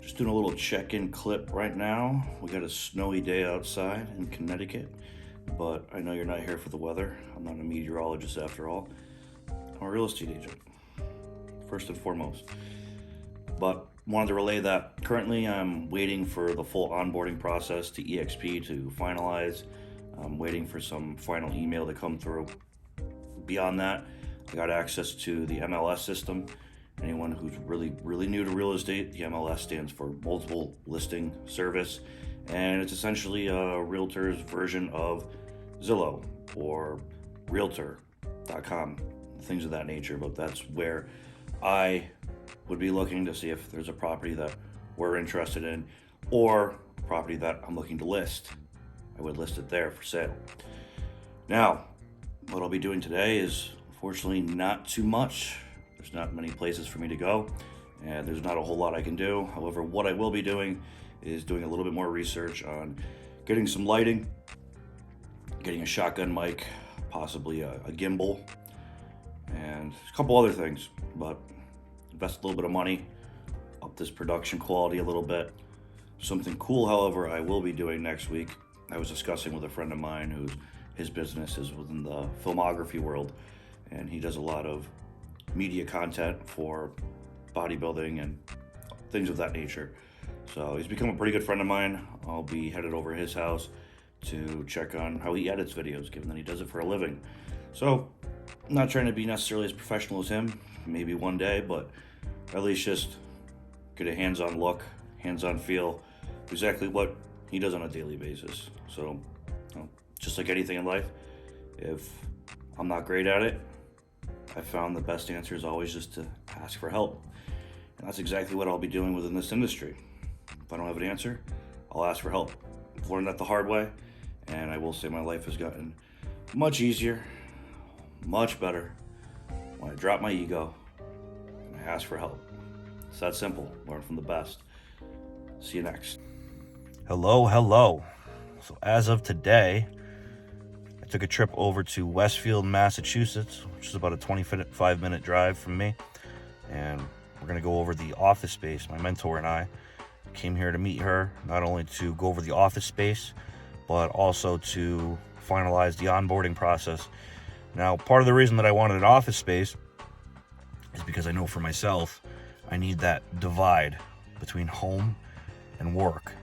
Just doing a little check-in clip right now. We got a snowy day outside in Connecticut, but I know you're not here for the weather. I'm not a meteorologist after all. I'm a real estate agent, first and foremost. But wanted to relay that currently I'm waiting for the full onboarding process to EXP to finalize. I'm waiting for some final email to come through. Beyond that, I got access to the MLS system. Anyone who's really new to real estate, the MLS stands for Multiple Listing Service, and it's essentially a realtor's version of Zillow or Realtor.com, things of that nature. But that's where I would be looking to see if there's a property that we're interested in or a property that I'm looking to list. I would list it there for sale. Now, what I'll be doing today is unfortunately not too much. There's not many places for me to go, and there's not a whole lot I can do. However, what I will be doing is doing a little bit more research on getting some lighting, getting a shotgun mic, possibly a gimbal, and a couple other things. But invest a little bit of money, up this production quality a little bit. Something cool, however, I will be doing next week. I was discussing with a friend of mine his business is within the filmography world, and he does a lot of media content for bodybuilding and things of that nature. So he's become a pretty good friend of mine. I'll be headed over to his house to check on how he edits videos, given that he does it for a living. So I'm not trying to be necessarily as professional as him, maybe one day, but at least just get a hands-on look, hands-on feel, exactly what he does on a daily basis. So, just like anything in life, if I'm not great at it, I found the best answer is always just to ask for help. And that's exactly what I'll be doing within this industry. If I don't have an answer, I'll ask for help. I've learned that the hard way, and I will say my life has gotten much easier, much better when I drop my ego and I ask for help. It's that simple. Learn from the best. See you next. Hello. So as of today, I took a trip over to Westfield, Massachusetts, which is about a 25-minute drive from me. And we're going to go over the office space. My mentor and I came here to meet her, not only to go over the office space, but also to finalize the onboarding process. Now, part of the reason that I wanted an office space is because I know for myself, I need that divide between home and work.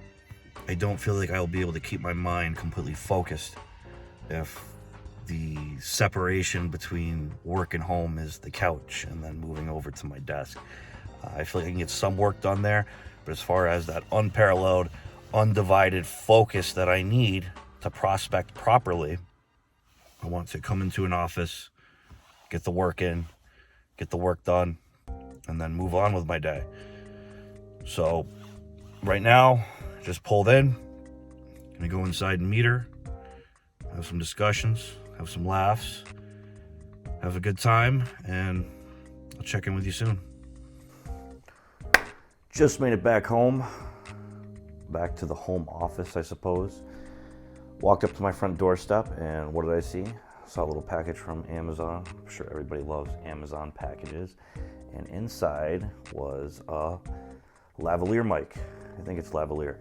I don't feel like I'll be able to keep my mind completely focused if the separation between work and home is the couch and then moving over to my desk. I feel like I can get some work done there, but as far as that unparalleled, undivided focus that I need to prospect properly, I want to come into an office, get the work in, get the work done, and then move on with my day. So right now, just pulled in, gonna go inside and meet her, have some discussions, have some laughs, have a good time, and I'll check in with you soon. Just made it back home, back to the home office, I suppose. Walked up to my front doorstep, and what did I see? Saw a little package from Amazon. I'm sure everybody loves Amazon packages. And inside was a lavalier mic. I think it's lavalier.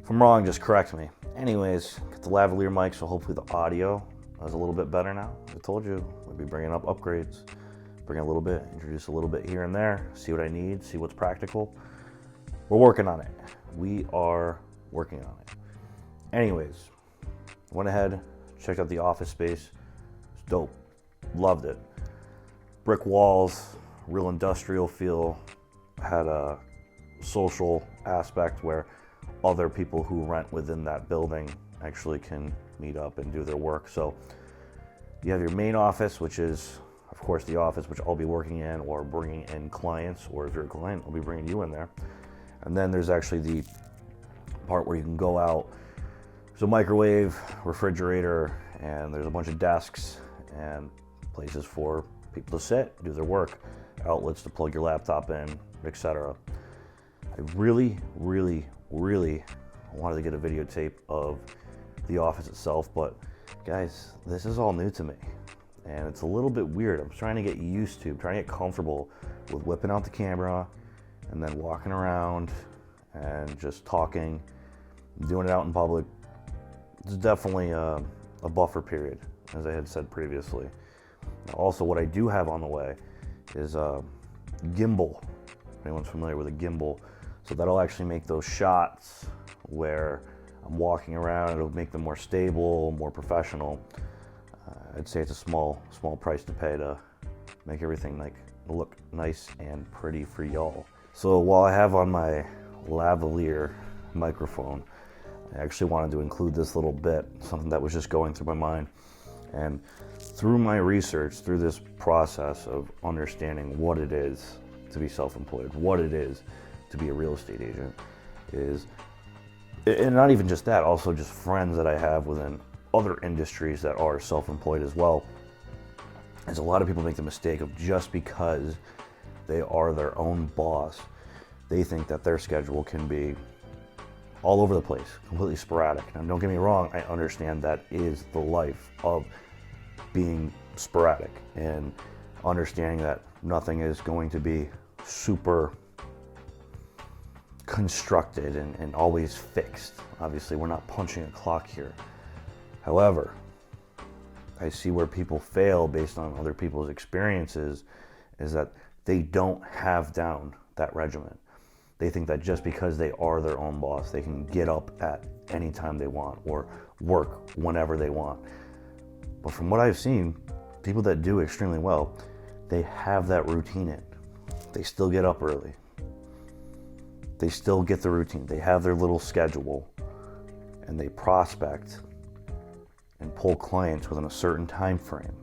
If I'm wrong, just correct me. Anyways, got the lavalier mic, so hopefully the audio is a little bit better now. I told you, we'll be bringing up upgrades. Bring a little bit, introduce a little bit here and there, see what I need, see what's practical. We're working on it. We are working on it. Anyways, went ahead, checked out the office space. It's dope. Loved it. Brick walls, real industrial feel. Had a social aspect where other people who rent within that building actually can meet up and do their work. So you have your main office, which is, of course, the office which I'll be working in or bringing in clients, or if you're a client, I'll be bringing you in there. And then there's actually the part where you can go out. There's a microwave, refrigerator, and there's a bunch of desks and places for people to sit, do their work, outlets to plug your laptop in, etc. I really wanted to get a videotape of the office itself, but guys, this is all new to me. And it's a little bit weird. I'm trying to get used to, trying to get comfortable with whipping out the camera and then walking around and just talking, doing it out in public. It's definitely a buffer period, as I had said previously. Now, also, what I do have on the way is a gimbal. If anyone's familiar with a gimbal, so that'll actually make those shots where I'm walking around, it'll make them more stable, more professional. I'd say it's a small price to pay to make everything look nice and pretty for y'all. So while I have on my lavalier microphone, I actually wanted to include this little bit, something that was just going through my mind. And through my research, through this process of understanding what it is to be self-employed, what it is to be a real estate agent, and not even just that, also just friends that I have within other industries that are self-employed as well, is a lot of people make the mistake of, just because they are their own boss, they think that their schedule can be all over the place, completely sporadic. Now, don't get me wrong, I understand that is the life of being sporadic, and understanding that nothing is going to be super constructed and always fixed. Obviously, we're not punching a clock here. However, I see where people fail based on other people's experiences is that they don't have down that regimen. They think that just because they are their own boss, they can get up at any time they want or work whenever they want. But from what I've seen, people that do extremely well, they have that routine in. They still get up early. They still get the routine. They have their little schedule, and they prospect and pull clients within a certain time frame.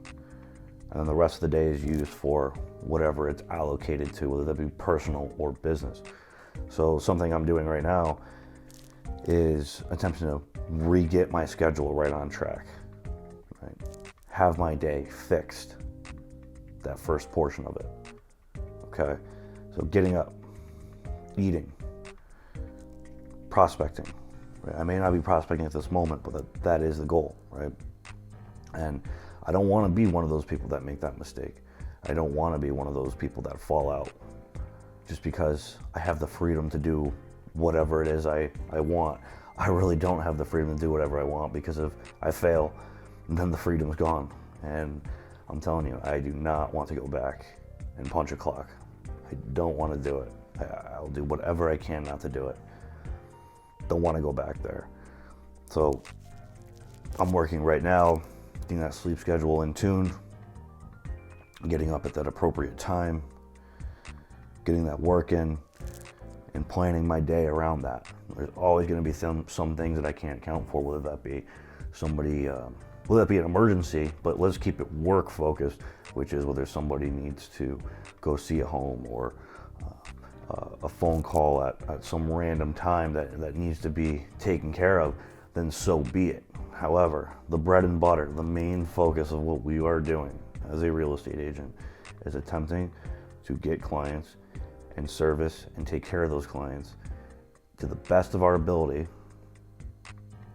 And then the rest of the day is used for whatever it's allocated to, whether that be personal or business. So something I'm doing right now is attempting to re-get my schedule right on track. Right? Have my day fixed, that first portion of it. Okay? So getting up, eating, prospecting. Right? I may not be prospecting at this moment, but that is the goal, right? And I don't want to be one of those people that make that mistake. I don't want to be one of those people that fall out just because I have the freedom to do whatever it is I want. I really don't have the freedom to do whatever I want, because if I fail, then the freedom's gone. And I'm telling you, I do not want to go back and punch a clock. I don't want to do it. I'll do whatever I can not to do it. Don't want to go back there. So I'm working right now, getting that sleep schedule in tune, getting up at that appropriate time, getting that work in, and planning my day around that. There's always going to be some things that I can't account for, whether that be somebody, whether that be an emergency, but let's keep it work focused, which is whether somebody needs to go see a home, or a phone call at some random time that needs to be taken care of, then so be it. However, the bread and butter, the main focus of what we are doing as a real estate agent is attempting to get clients and service and take care of those clients to the best of our ability.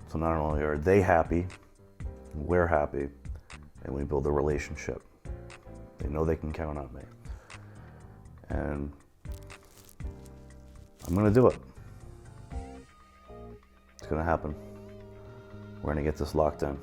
So not only are they happy, we're happy, and we build a relationship. They know they can count on me. And I'm gonna do it. It's gonna happen. We're gonna get this locked in.